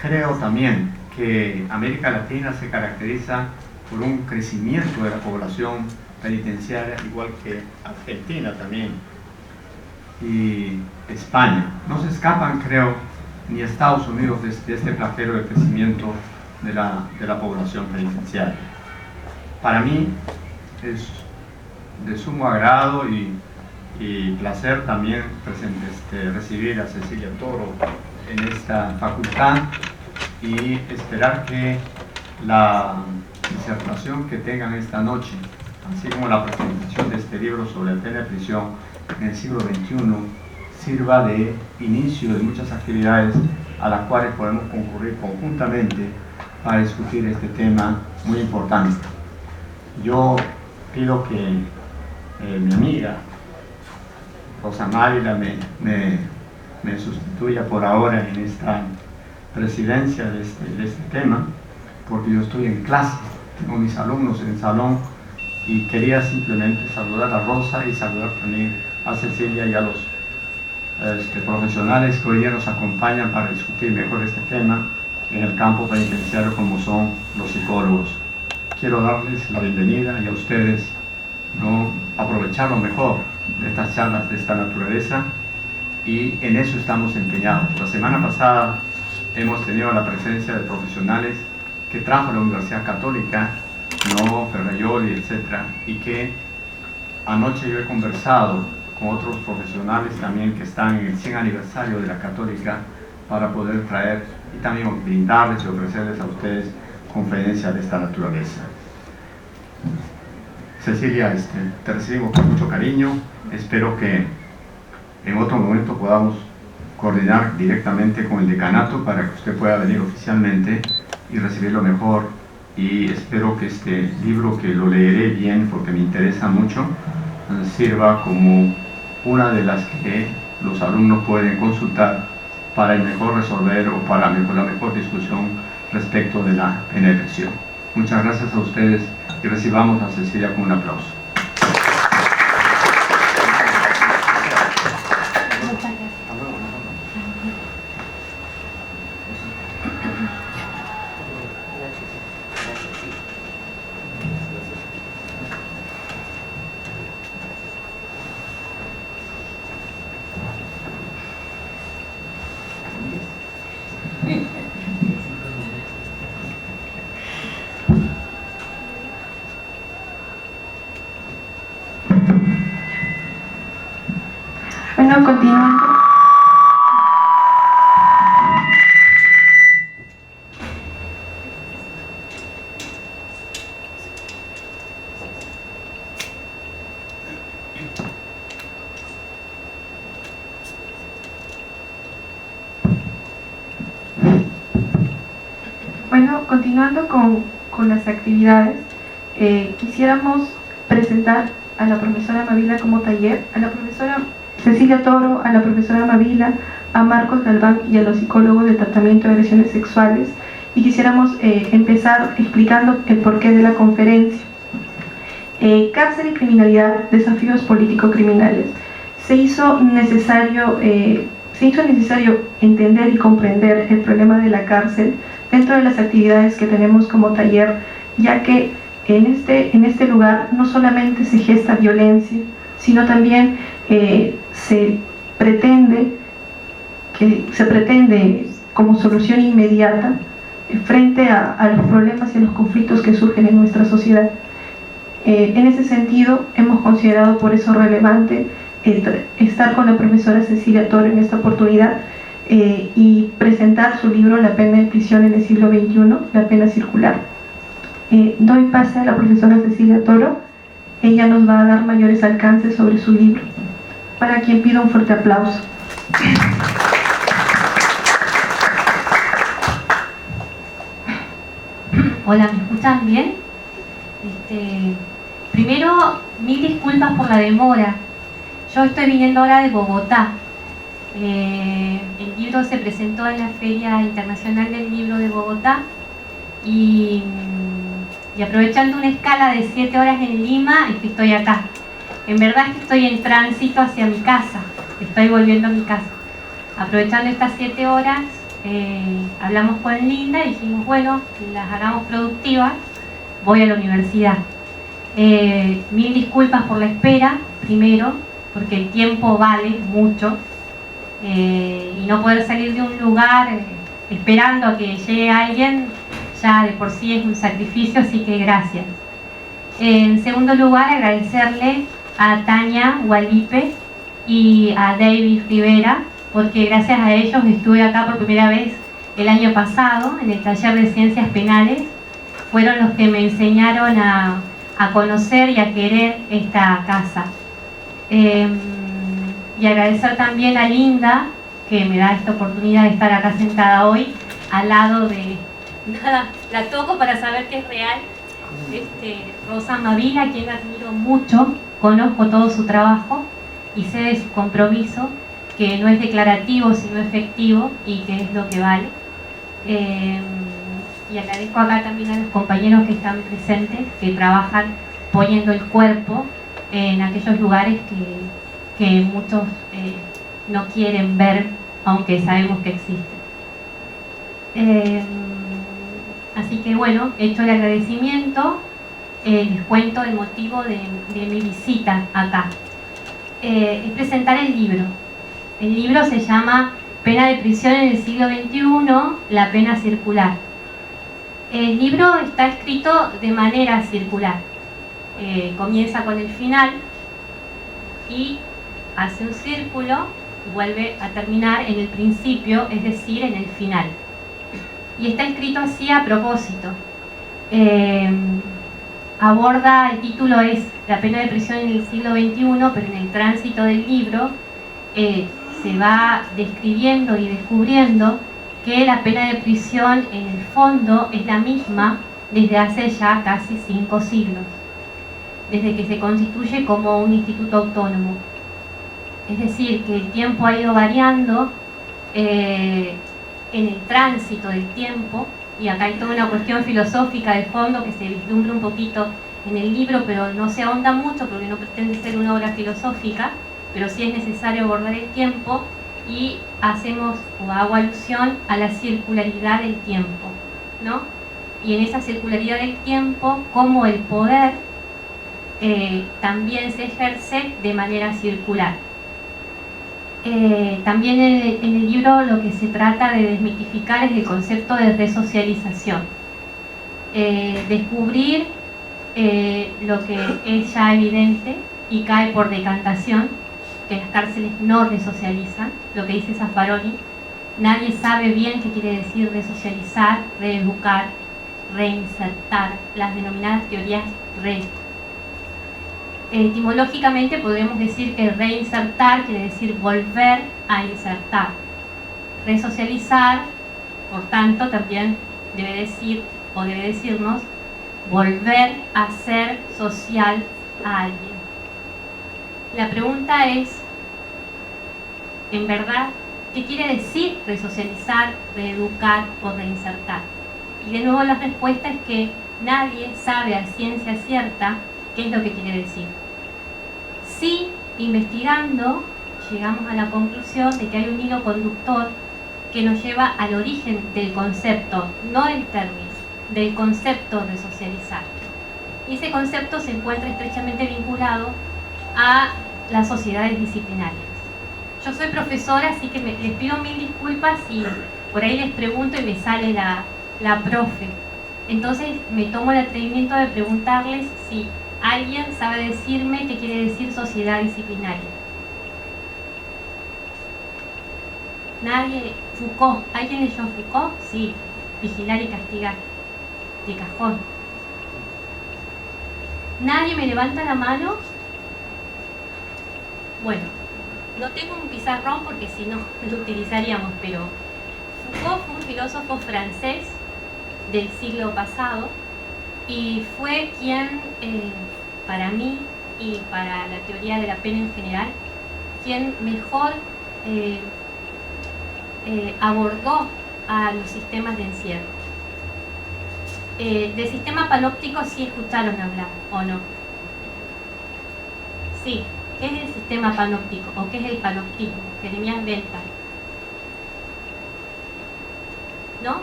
creo también que América Latina se caracteriza por un crecimiento de la población penitenciaria, igual que Argentina también y España. No se escapan, creo, ni Estados Unidos de este flagelo de crecimiento de la población penitenciaria. Para mí es de sumo agrado y placer también recibir a Cecilia Toro en esta facultad y esperar que la disertación que tengan esta noche, así como la presentación de este libro sobre la pena de prisión en el siglo XXI, sirva de inicio de muchas actividades a las cuales podemos concurrir conjuntamente para discutir este tema muy importante. Yo pido que mi amiga Rosa Mávila me sustituya por ahora en esta presidencia de este tema, porque yo estoy en clase, tengo mis alumnos en el salón y quería simplemente saludar a Rosa y saludar también a Cecilia y a los profesionales que hoy día nos acompañan para discutir mejor este tema en el campo penitenciario, como son los psicólogos. Quiero darles la bienvenida y a ustedes, ¿no?, aprovechar lo mejor de estas charlas de esta naturaleza, y en eso estamos empeñados. La semana pasada hemos tenido la presencia de profesionales que trajo la Universidad Católica, ¿no?, Ferrayoli, etc., y que anoche yo he conversado con otros profesionales también que están en el 100 aniversario de la Católica para poder traer y también brindarles y ofrecerles a ustedes conferencias de esta naturaleza. Cecilia, te recibimos con mucho cariño. Espero que en otro momento podamos coordinar directamente con el decanato para que usted pueda venir oficialmente y recibirlo mejor, y espero que este libro, que lo leeré bien porque me interesa mucho, sirva como una de las que los alumnos pueden consultar para el mejor resolver o para la mejor discusión respecto de la pena de prisión. Muchas gracias a ustedes y recibamos a Cecilia con un aplauso. Muchas gracias. Bueno, continuando. Bueno, continuando con las actividades, quisiéramos presentar a la profesora Mávila como taller, a la profesora Cecilia Toro, a la profesora Mávila, a Marcos Galván y a los psicólogos del tratamiento de agresiones sexuales, y quisiéramos empezar explicando el porqué de la conferencia. Cárcel y criminalidad, desafíos político-criminales. Se hizo necesario entender y comprender el problema de la cárcel dentro de las actividades que tenemos como taller, ya que en este lugar no solamente se gesta violencia, sino también se pretende como solución inmediata frente a los problemas y a los conflictos que surgen en nuestra sociedad. En ese sentido, hemos considerado por eso relevante estar con la profesora Cecilia Toro en esta oportunidad y presentar su libro La pena de prisión en el siglo XXI, la pena circular. Doy pase a la profesora Cecilia Toro. Ella nos va a dar mayores alcances sobre su libro, para quien pido un fuerte aplauso. Hola, ¿me escuchan bien? Primero, mil disculpas por la demora. Yo estoy viniendo ahora de Bogotá. El libro se presentó en la Feria Internacional del Libro de Bogotá y aprovechando una escala de 7 horas en Lima, es que estoy acá. En verdad es que estoy en tránsito hacia mi casa, estoy volviendo a mi casa. Aprovechando estas 7 horas, hablamos con Linda y dijimos, bueno, las hagamos productivas, voy a la universidad. Mil disculpas por la espera, primero, porque el tiempo vale mucho, y no poder salir de un lugar esperando a que llegue alguien, ya de por sí es un sacrificio, así que gracias. En segundo lugar, agradecerle a Tania Gualipe y a David Rivera, porque gracias a ellos estuve acá por primera vez el año pasado en el taller de Ciencias Penales. Fueron los que me enseñaron a conocer y a querer esta casa. Y agradecer también a Linda, que me da esta oportunidad de estar acá sentada hoy, al lado de... Nada, la toco para saber que es real. Rosa Mavila, a quien admiro mucho, conozco todo su trabajo y sé de su compromiso, que no es declarativo sino efectivo y que es lo que vale. Y agradezco acá también a los compañeros que están presentes, que trabajan poniendo el cuerpo en aquellos lugares que muchos no quieren ver, aunque sabemos que existen. Así que bueno, hecho el agradecimiento, les cuento el motivo de mi visita acá. Es presentar el libro. El libro se llama Pena de prisión en el siglo XXI, la pena circular. El libro está escrito de manera circular. Comienza con el final y hace un círculo y vuelve a terminar en el principio, es decir, en el final. Y está escrito así a propósito. Aborda, el título es La pena de prisión en el siglo XXI, pero en el tránsito del libro se va describiendo y descubriendo que la pena de prisión en el fondo es la misma desde hace ya casi 5 siglos, desde que se constituye como un instituto autónomo. Es decir, que el tiempo ha ido variando en el tránsito del tiempo, y acá hay toda una cuestión filosófica de fondo que se vislumbra un poquito en el libro, pero no se ahonda mucho porque no pretende ser una obra filosófica, pero sí es necesario abordar el tiempo, y hacemos o hago alusión a la circularidad del tiempo, ¿no? Y en esa circularidad del tiempo, cómo el poder también se ejerce de manera circular. También en el libro lo que se trata de desmitificar es el concepto de resocialización. Descubrir lo que es ya evidente y cae por decantación, que las cárceles no resocializan, lo que dice Zaffaroni. Nadie sabe bien qué quiere decir resocializar, reeducar, reinsertar, las denominadas teorías re. Etimológicamente podríamos decir que reinsertar quiere decir volver a insertar. Resocializar, por tanto, también debe decir o debe decirnos volver a ser social a alguien. La pregunta es, en verdad, ¿qué quiere decir resocializar, reeducar o reinsertar? Y de nuevo la respuesta es que nadie sabe a ciencia cierta qué es lo que quiere decir. Sí, investigando, llegamos a la conclusión de que hay un hilo conductor que nos lleva al origen del concepto, no del término, del concepto de socializar. Y ese concepto se encuentra estrechamente vinculado a las sociedades disciplinarias. Yo soy profesora, así que les pido mil disculpas si por ahí les pregunto y me sale la profe. Entonces me tomo el atrevimiento de preguntarles si alguien sabe decirme qué quiere decir sociedad disciplinaria. Nadie. Foucault. ¿Alguien leyó Foucault? Sí. Vigilar y castigar. De cajón. ¿Nadie me levanta la mano? Bueno, no tengo un pizarrón porque si no lo utilizaríamos, pero Foucault fue un filósofo francés del siglo pasado y fue quien, para mí y para la teoría de la pena en general, quien mejor abordó a los sistemas de encierro. Del sistema panóptico sí escucharon hablar, ¿o no? Sí. ¿Qué es el sistema panóptico o qué es el panoptismo? Jeremías Bentham. ¿no?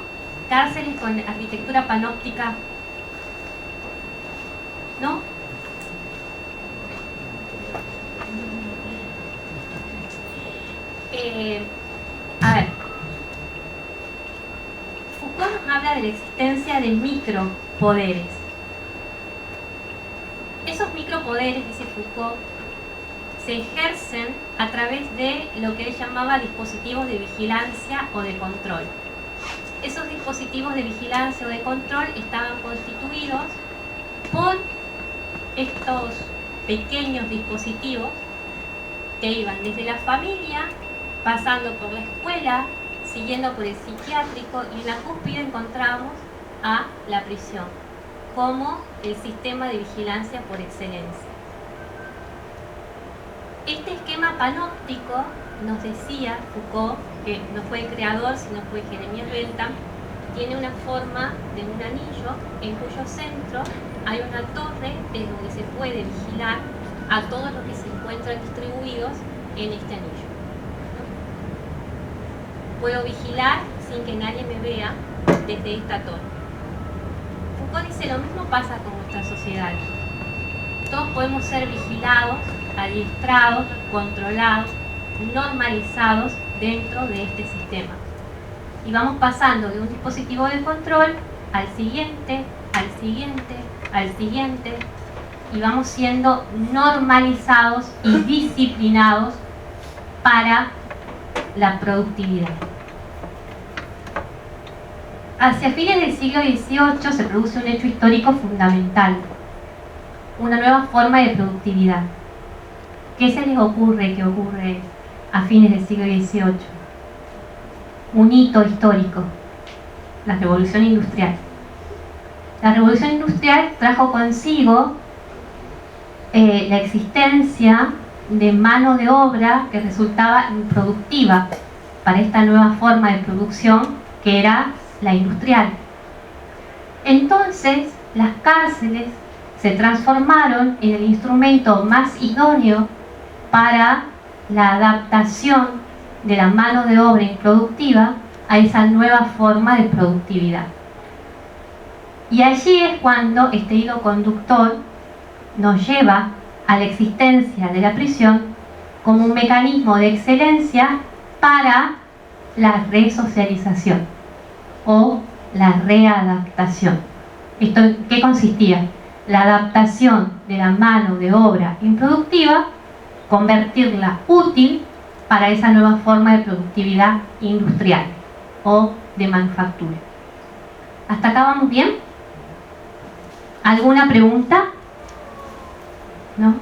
Cárceles con arquitectura panóptica, ¿no? A ver, Foucault nos habla de la existencia de micropoderes. Esos micropoderes, dice Foucault, se ejercen a través de lo que él llamaba dispositivos de vigilancia o de control. Esos dispositivos de vigilancia o de control estaban constituidos por estos pequeños dispositivos que iban desde la familia, pasando por la escuela, siguiendo por el psiquiátrico, y en la cúspide encontramos a la prisión como el sistema de vigilancia por excelencia. Este esquema panóptico, nos decía Foucault, que no fue el creador, sino fue Jeremías Bentham, tiene una forma de un anillo en cuyo centro hay una torre desde donde se puede vigilar a todos los que se encuentran distribuidos en este anillo. Puedo vigilar sin que nadie me vea desde esta torre. Foucault dice lo mismo pasa con nuestras sociedades. Todos podemos ser vigilados, adiestrados, controlados, normalizados dentro de este sistema. Y vamos pasando de un dispositivo de control al siguiente, al siguiente, al siguiente, y vamos siendo normalizados y disciplinados para la productividad. Hacia fines del siglo XVIII se produce un hecho histórico fundamental, una nueva forma de productividad. ¿Qué se les ocurre que ocurre a fines del siglo XVIII? Un hito histórico, la Revolución Industrial. La Revolución Industrial trajo consigo la existencia de mano de obra que resultaba improductiva para esta nueva forma de producción que era la industrial. Entonces, las cárceles se transformaron en el instrumento más idóneo para la adaptación de la mano de obra improductiva a esa nueva forma de productividad. Y allí es cuando este hilo conductor nos lleva a la existencia de la prisión como un mecanismo de excelencia para la resocialización o la readaptación. ¿Esto en qué consistía? La adaptación de la mano de obra improductiva, convertirla útil para esa nueva forma de productividad industrial o de manufactura. ¿Hasta acá vamos bien? ¿Alguna pregunta? ¿No?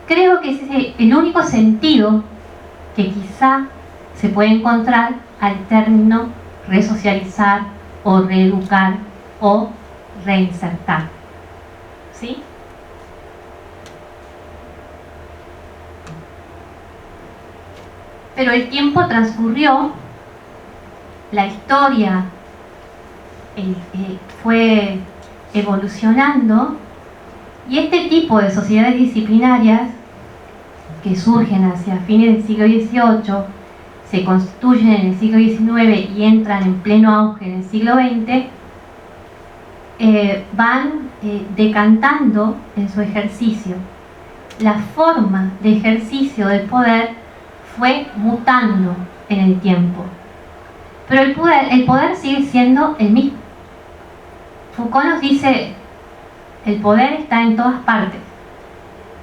Creo que ese es el único sentido que quizá se puede encontrar al término resocializar o reeducar o reinsertar. ¿Sí? Pero el tiempo transcurrió, la historia fue evolucionando, y este tipo de sociedades disciplinarias que surgen hacia fines del siglo XVIII, se constituyen en el siglo XIX y entran en pleno auge en el siglo XX, van decantando en su ejercicio. La forma de ejercicio del poder fue mutando en el tiempo, pero el poder sigue siendo el mismo. Foucault nos dice, el poder está en todas partes.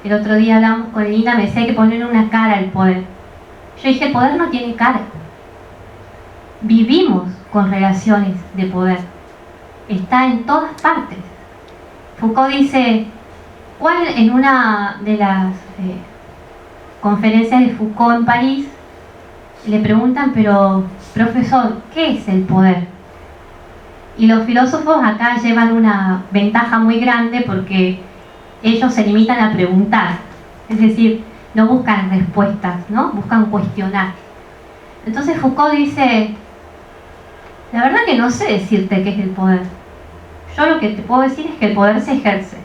El otro día hablamos con Elina, me decía hay que ponerle una cara al poder. Yo dije, el poder no tiene cara. Vivimos con relaciones de poder. Está en todas partes. Foucault dice, ¿cuál en una de las conferencias de Foucault en París le preguntan, pero profesor, ¿qué es el poder? Y los filósofos acá llevan una ventaja muy grande porque ellos se limitan a preguntar, es decir, no buscan respuestas, ¿no? Buscan cuestionar. Entonces Foucault dice, la verdad que no sé decirte qué es el poder. Yo lo que te puedo decir es que el poder se ejerce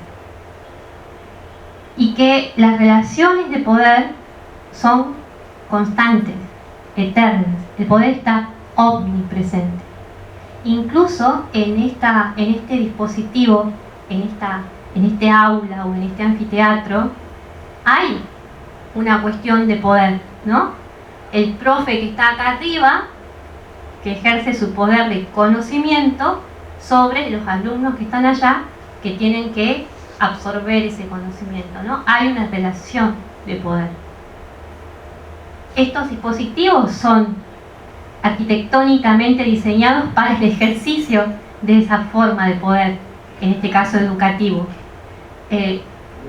y que las relaciones de poder son constantes, eternas. El poder está omnipresente. Incluso en este dispositivo, en este aula o en este anfiteatro, hay una cuestión de poder, ¿no? El profe que está acá arriba, que ejerce su poder de conocimiento sobre los alumnos que están allá, que tienen que absorber ese conocimiento, ¿no? Hay una relación de poder. Estos dispositivos son arquitectónicamente diseñados para el ejercicio de esa forma de poder, en este caso educativo.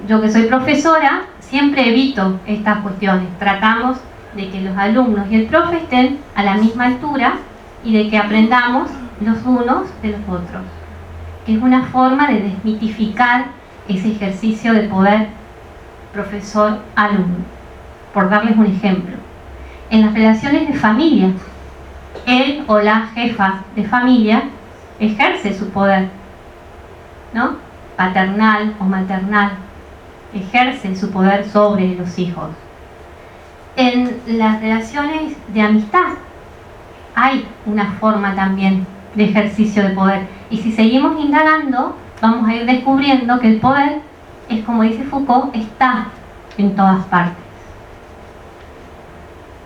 Yo que soy profesora, siempre evito estas cuestiones. Tratamos de que los alumnos y el profe estén a la misma altura y de que aprendamos los unos de los otros, que es una forma de desmitificar ese ejercicio de poder profesor-alumno. Por darles un ejemplo, en las relaciones de familia, él o la jefa de familia ejerce su poder, ¿no? Paternal o maternal, ejerce su poder sobre los hijos. En las relaciones de amistad hay una forma también de ejercicio de poder, y si seguimos indagando vamos a ir descubriendo que el poder es, como dice Foucault, está en todas partes.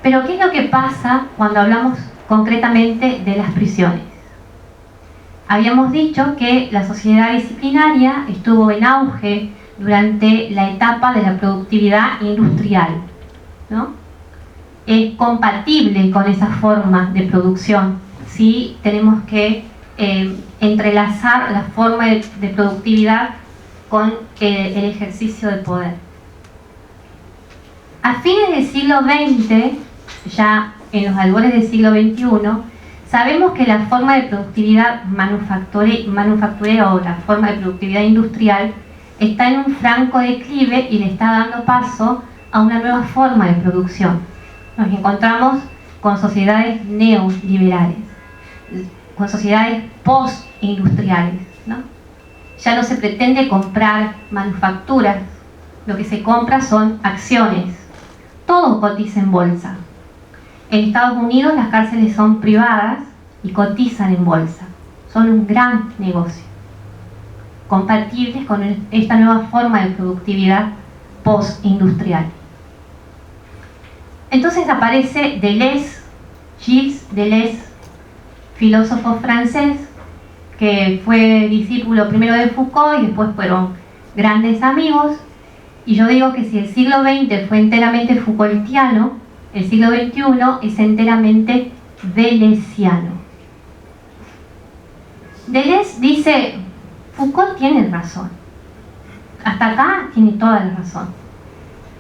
Pero ¿qué es lo que pasa cuando hablamos concretamente de las prisiones? Habíamos dicho que la sociedad disciplinaria estuvo en auge durante la etapa de la productividad industrial, ¿no? Es compatible con esa forma de producción si tenemos que entrelazar la forma de productividad con el ejercicio de poder. A fines del siglo XX, ya en los albores del siglo XXI, sabemos que la forma de productividad manufacturera o la forma de productividad industrial está en un franco declive y le está dando paso a una nueva forma de producción. Nos encontramos con sociedades neoliberales, con sociedades postindustriales, ¿no? Ya no se pretende comprar manufacturas, lo que se compra son acciones. Todo cotiza en bolsa. En Estados Unidos las cárceles son privadas y cotizan en bolsa. Son un gran negocio, compatibles con esta nueva forma de productividad postindustrial. Entonces aparece Gilles Deleuze, filósofo francés, que fue discípulo primero de Foucault y después fueron grandes amigos. Y yo digo que si el siglo XX fue enteramente Foucaultiano, el siglo XXI es enteramente deleuziano. Deleuze dice, Foucault tiene razón. Hasta acá tiene toda la razón.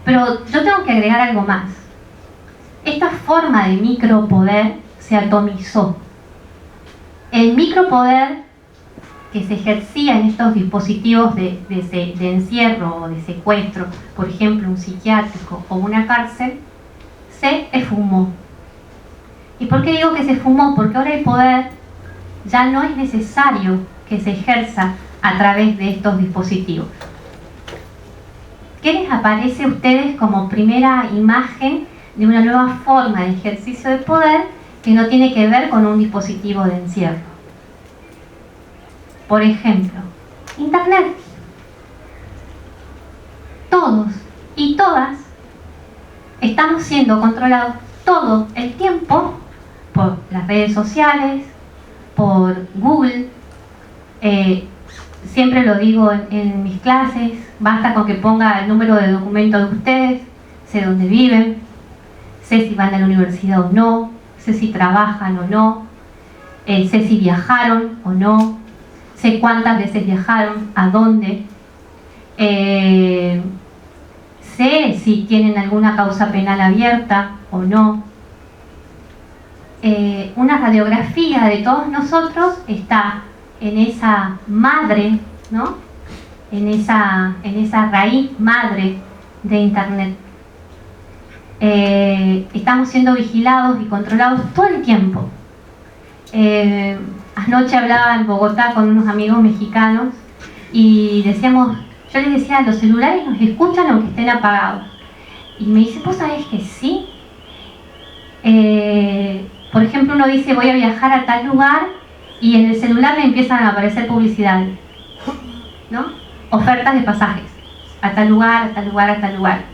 Pero yo tengo que agregar algo más. Esta forma de micropoder se atomizó. El micropoder que se ejercía en estos dispositivos de encierro o de secuestro, por ejemplo un psiquiátrico o una cárcel, se esfumó. ¿Y por qué digo que se esfumó? Porque ahora el poder ya no es necesario que se ejerza a través de estos dispositivos. ¿Qué les aparece a ustedes como primera imagen de una nueva forma de ejercicio de poder que no tiene que ver con un dispositivo de encierro? Por ejemplo, Internet. Todos y todas estamos siendo controlados todo el tiempo por las redes sociales, por Google. Siempre lo digo en mis clases, basta con que ponga el número de documento de ustedes, sé dónde viven, sé si van a la universidad o no, sé si trabajan o no, sé si viajaron o no, sé cuántas veces viajaron, a dónde, sé si tienen alguna causa penal abierta o no. Una radiografía de todos nosotros está en esa madre, ¿no? En esa raíz madre de Internet. Estamos siendo vigilados y controlados todo el tiempo. Anoche hablaba en Bogotá con unos amigos mexicanos y decíamos, yo les decía, los celulares nos escuchan aunque estén apagados. Y me dice, ¿vos sabés que sí? Por ejemplo, uno dice voy a viajar a tal lugar y en el celular le empiezan a aparecer publicidad, ¿no? Ofertas de pasajes a tal lugar, a tal lugar, a tal lugar.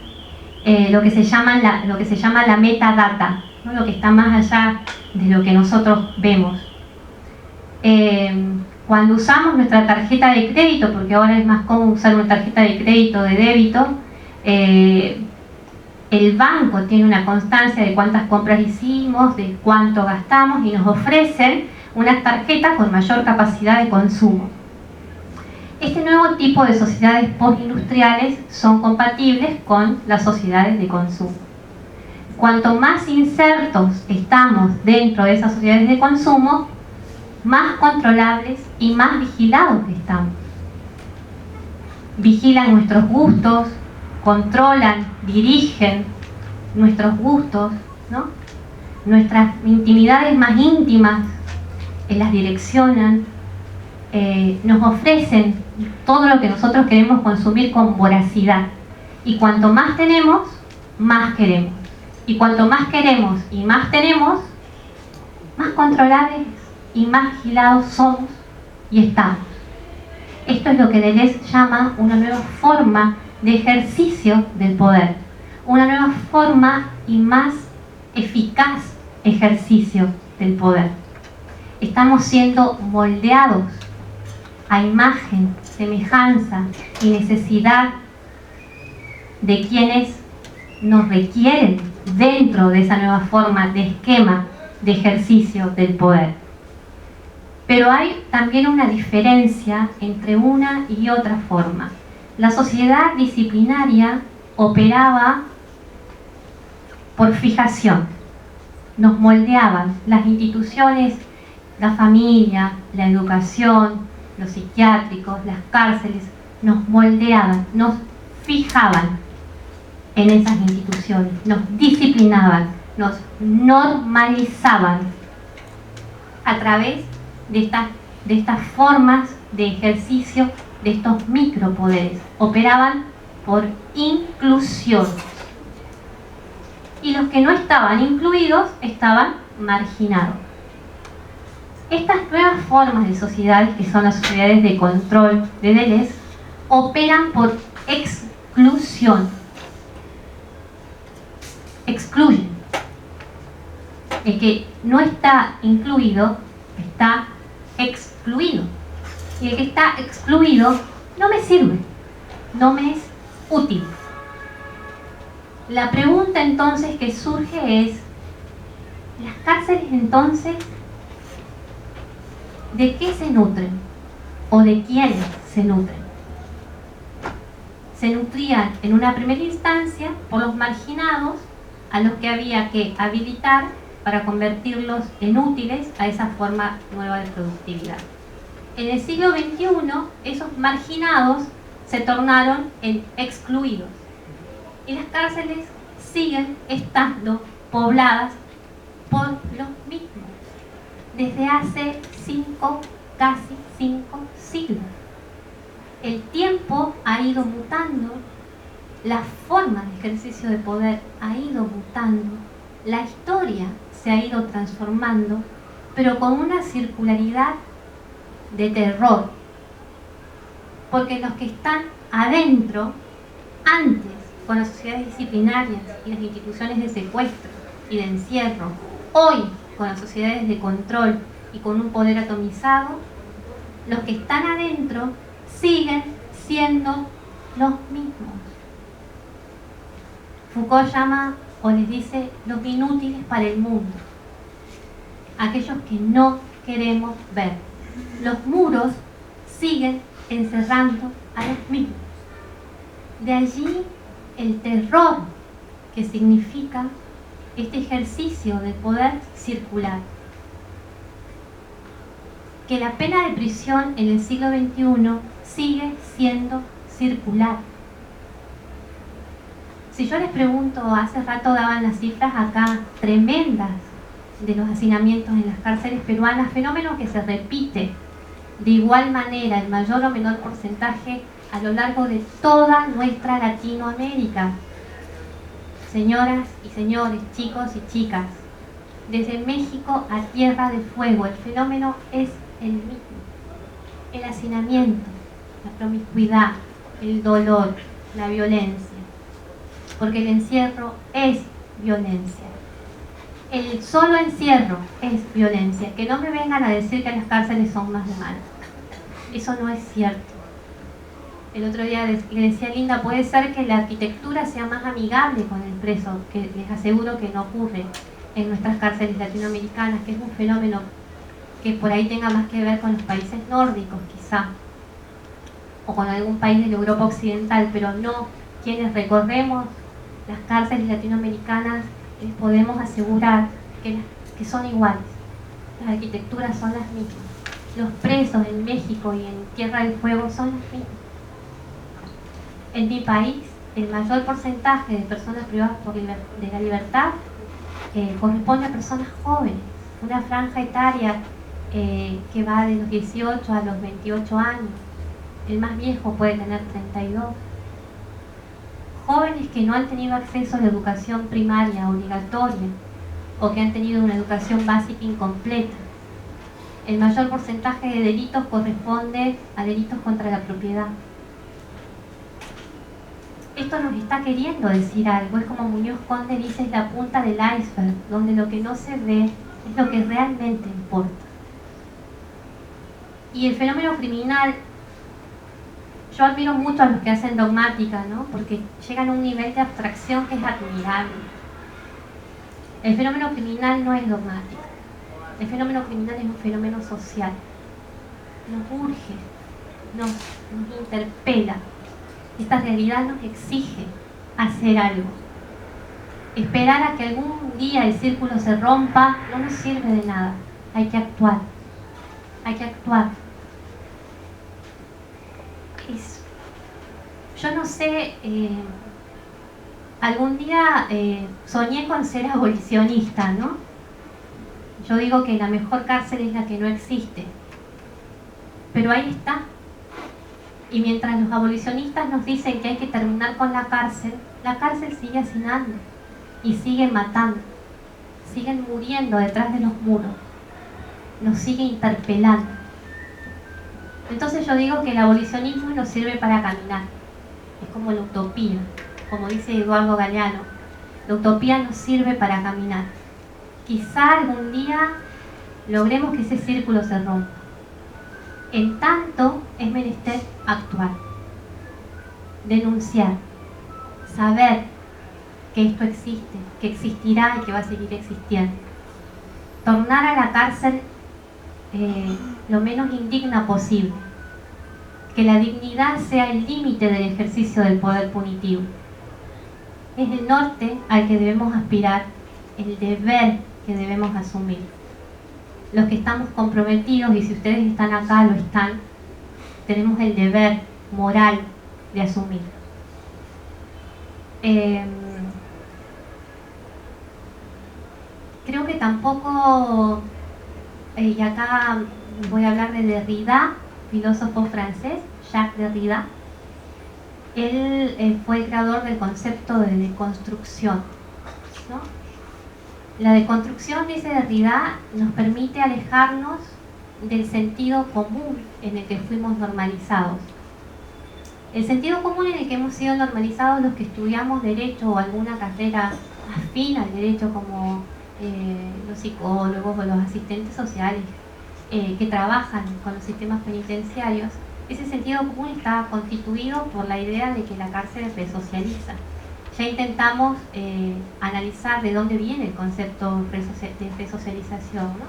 Lo que se llama la metadata, ¿no? Lo que está más allá de lo que nosotros vemos. Cuando usamos nuestra tarjeta de crédito, porque ahora es más común usar una tarjeta de crédito, de débito, el banco tiene una constancia de cuántas compras hicimos, de cuánto gastamos y nos ofrecen unas tarjetas con mayor capacidad de consumo. Este nuevo tipo de sociedades postindustriales son compatibles con las sociedades de consumo. Cuanto más insertos estamos dentro de esas sociedades de consumo, más controlables y más vigilados estamos. Vigilan nuestros gustos, controlan, dirigen nuestros gustos, ¿no? Nuestras intimidades más íntimas las direccionan, nos ofrecen todo lo que nosotros queremos consumir con voracidad. Y cuanto más tenemos, más queremos. Y cuanto más queremos y más tenemos, más controlables y más vigilados somos y estamos. Esto es lo que Deleuze llama una nueva forma de ejercicio del poder, una nueva forma y más eficaz ejercicio del poder. Estamos siendo moldeados a imagen, semejanza y necesidad de quienes nos requieren dentro de esa nueva forma de esquema de ejercicio del poder. Pero hay también una diferencia entre una y otra forma. La sociedad disciplinaria operaba por fijación, nos moldeaban las instituciones, la familia, la educación, los psiquiátricos, las cárceles, nos moldeaban, nos fijaban en esas instituciones, nos disciplinaban, nos normalizaban a través de estas formas de ejercicio de estos micropoderes. Operaban por inclusión. Y los que no estaban incluidos estaban marginados. Estas nuevas formas de sociedades, que son las sociedades de control de Deleuze, operan por exclusión. Excluyen. El que no está incluido está excluido. Y el que está excluido no me sirve, no me es útil. La pregunta entonces que surge es, ¿las cárceles entonces de qué se nutren? ¿O de quiénes se nutren? Se nutrían en una primera instancia por los marginados a los que había que habilitar para convertirlos en útiles a esa forma nueva de productividad. En el siglo XXI, esos marginados se tornaron en excluidos. Y las cárceles siguen estando pobladas por los mismos desde hace casi 5 siglos. El tiempo ha ido mutando, la forma de ejercicio de poder ha ido mutando, la historia se ha ido transformando, pero con una circularidad de terror, porque los que están adentro, antes con las sociedades disciplinarias y las instituciones de secuestro y de encierro, hoy con las sociedades de control y con un poder atomizado, los que están adentro siguen siendo los mismos. Foucault llama o les dice los inútiles para el mundo, aquellos que no queremos ver. Los muros siguen encerrando a los mismos. De allí el terror que significa este ejercicio de poder circular. Que la pena de prisión en el siglo XXI sigue siendo circular. Si yo les pregunto, hace rato daban las cifras acá tremendas de los hacinamientos en las cárceles peruanas, fenómeno que se repite de igual manera, en mayor o menor porcentaje, a lo largo de toda nuestra Latinoamérica. Señoras y señores, chicos y chicas, desde México a Tierra del Fuego. El fenómeno es el mismo. El hacinamiento, la promiscuidad, el dolor, la violencia. Porque el encierro es violencia. El solo encierro es violencia. Que no me vengan a decir que las cárceles son más de mal. Eso no es cierto. El otro día le decía a Linda, puede ser que la arquitectura sea más amigable con el preso, que les aseguro que no ocurre en nuestras cárceles latinoamericanas, que es un fenómeno que por ahí tenga más que ver con los países nórdicos quizá, o con algún país de la Europa occidental, pero no quienes recorremos las cárceles latinoamericanas les podemos asegurar que son iguales. Las arquitecturas son las mismas. Los presos en México y en Tierra del Fuego son los mismos. En mi país, el mayor porcentaje de personas privadas de la libertad corresponde a personas jóvenes, una franja etaria que va de los 18 a los 28 años. El más viejo puede tener 32. Jóvenes que no han tenido acceso a la educación primaria obligatoria o que han tenido una educación básica incompleta. El mayor porcentaje de delitos corresponde a delitos contra la propiedad. Esto nos está queriendo decir algo, es como Muñoz Conde dice, es la punta del iceberg, donde lo que no se ve es lo que realmente importa. Y el fenómeno criminal, yo admiro mucho a los que hacen dogmática, ¿no? Porque llegan a un nivel de abstracción que es admirable. El fenómeno criminal no es dogmático, el fenómeno criminal es un fenómeno social, nos urge, nos interpela. Esta realidad nos exige hacer algo. Esperar a que algún día el círculo se rompa no nos sirve de nada. Hay que actuar. Hay que actuar. Yo no sé, algún día soñé con ser abolicionista, ¿no? Yo digo que la mejor cárcel es la que no existe. Pero ahí está. Y mientras los abolicionistas nos dicen que hay que terminar con la cárcel sigue hacinando y sigue matando, siguen muriendo detrás de los muros, nos sigue interpelando. Entonces yo digo que el abolicionismo nos sirve para caminar, es como la utopía, como dice Eduardo Galeano, la utopía nos sirve para caminar. Quizá algún día logremos que ese círculo se rompa. En tanto, es menester actuar, denunciar, saber que esto existe, que existirá y que va a seguir existiendo. Tornar a la cárcel lo menos indigna posible. Que la dignidad sea el límite del ejercicio del poder punitivo. Es el norte al que debemos aspirar, el deber que debemos asumir. Los que estamos comprometidos, y si ustedes están acá, lo están, tenemos el deber moral de asumir. Creo que tampoco, y acá voy a hablar de Derrida, filósofo francés, Jacques Derrida. Él fue el creador del concepto de deconstrucción, ¿no? La deconstrucción, dice Derrida, nos permite alejarnos del sentido común en el que fuimos normalizados. El sentido común en el que hemos sido normalizados los que estudiamos derecho o alguna carrera afín al derecho, como los psicólogos o los asistentes sociales que trabajan con los sistemas penitenciarios, ese sentido común está constituido por la idea de que la cárcel resocializa. Ya intentamos analizar de dónde viene el concepto de resocialización, ¿no?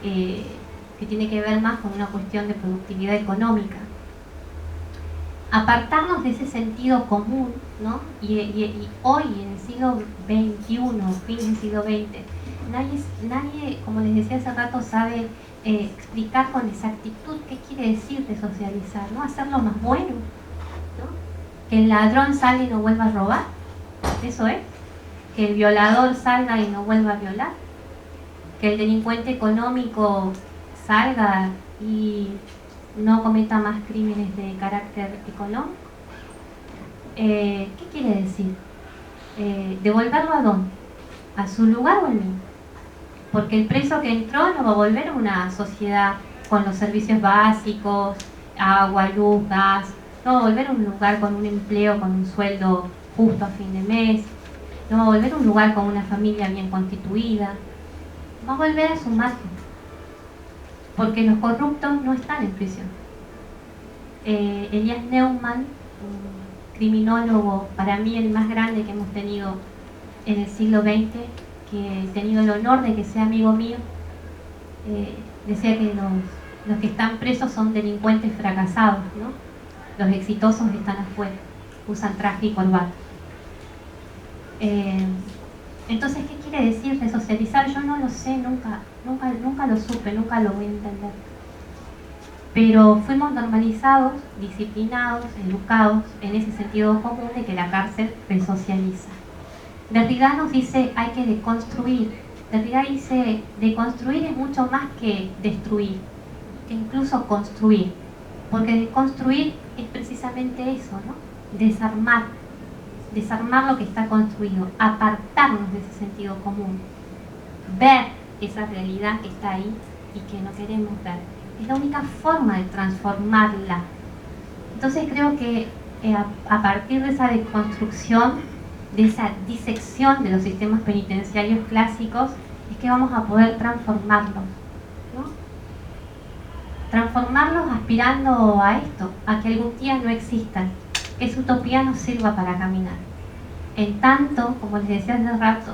Que tiene que ver más con una cuestión de productividad económica. Apartarnos de ese sentido común, ¿no? Y hoy, en el siglo XXI, fin del siglo XX, nadie, como les decía hace rato, sabe explicar con exactitud qué quiere decir resocializar, ¿no? Hacerlo más bueno, ¿no? Que el ladrón salga y no vuelva a robar, eso es. Que el violador salga y no vuelva a violar. Que el delincuente económico salga y no cometa más crímenes de carácter económico. ¿Qué quiere decir? ¿Devolverlo a dónde? ¿A su lugar o al mío? porque el preso que entró no va a volver a una sociedad con los servicios básicos, agua, luz, gas, no va a volver a un lugar con un empleo, con un sueldo justo a fin de mes, no va a volver a un lugar con una familia bien constituida, va a volver a su margen, porque los corruptos no están en prisión. Elías Neumann, un criminólogo, para mí el más grande que hemos tenido en el siglo XX, que he tenido el honor de que sea amigo mío, decía que los que están presos son delincuentes fracasados, ¿no? Los exitosos están afuera, usan traje y corbata. Entonces, ¿qué quiere decir resocializar? Yo no lo sé, nunca lo supe, nunca lo voy a entender. Pero fuimos normalizados, disciplinados, educados en ese sentido común de que la cárcel resocializa. Derrida nos dice hay que deconstruir. Derrida dice deconstruir es mucho más que destruir, que incluso construir, porque deconstruir es precisamente eso, ¿no? Desarmar lo que está construido, apartarnos de ese sentido común, ver esa realidad que está ahí y que no queremos ver. Es la única forma de transformarla. Entonces creo que a partir de esa deconstrucción, de esa disección de los sistemas penitenciarios clásicos, es que vamos a poder transformarlos, ¿no? Transformarlos aspirando a esto, a que algún día no existan, que esa utopía nos sirva para caminar. En tanto, como les decía hace rato,